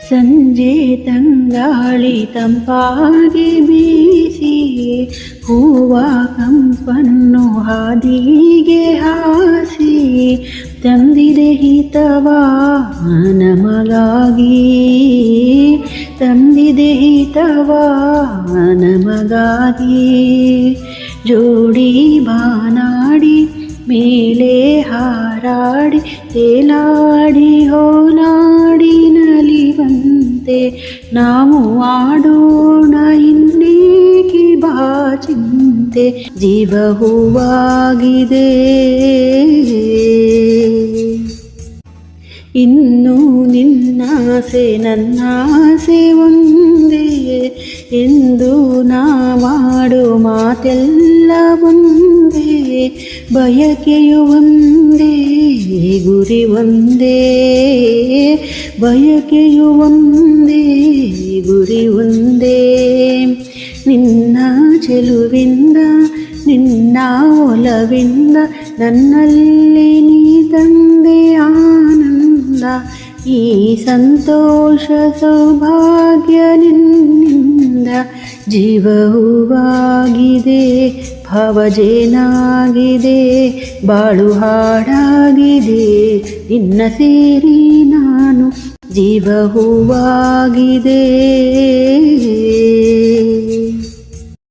ಸಂಜೆ ತಂಗಾಳಿ ತಂಪಾಗಿ ಬೀಸಿ ಹೂವ ಕಂಪನ್ನು ಹಾದಿಗೆ ಹಾಸಿ ತಂದಿದೆ ಹಿತವ ನಮಗಾಗಿ, ತಂದಿದೆ ಹಿತವ ನಮಗಾಗಿ. ಜೋಡಿ ಬಾನಾಡಿ ಮೇಲೆ ಹಾರಾಡಿ ತೇಲಾಡಿ ಹೋಲಾಡಿ ನಲಿವಂತೆ ನಾವು ಆಡೋಣ ಇನ್ನೇಕೆ ಬಾಚಿಂತೆ. ಜೀವ ಹೂವಾಗಿದೆ ಇನ್ನು ನಿನ್ನಾಸೆ ನನ್ನಾಸೆ ಒಂದೇ ಎಂದು ನಾ ಮಾಡೋ ಮಾತೆಲ್ಲ ಒಂದೇ. ಬಯಕೆಯು ಒಂದೇ ಗುರಿ ಒಂದೇ, ಬಯಕೆಯು ಒಂದೇ ಗುರಿ ಒಂದೇ. ನಿನ್ನ ಚೆಲುವಿಂದ ನಿನ್ನ ಒಲವಿಂದ ನನ್ನಲ್ಲಿ ನೀ ತಂದೆ ಆನಂದ. ಈ ಸಂತೋಷ ಸೌಭಾಗ್ಯ ನಿನ್ನಿಂದ. ಜೀವ ಹೂವಾಗಿದೆ ಭಾವಜೇನಾಗಿದೆ ಬಾಳು ಹಾಡಾಗಿದೆ ನಿನ್ನ ಸೇರಿ ನಾನು. ಜೀವ ಹೂವಾಗಿದೆ.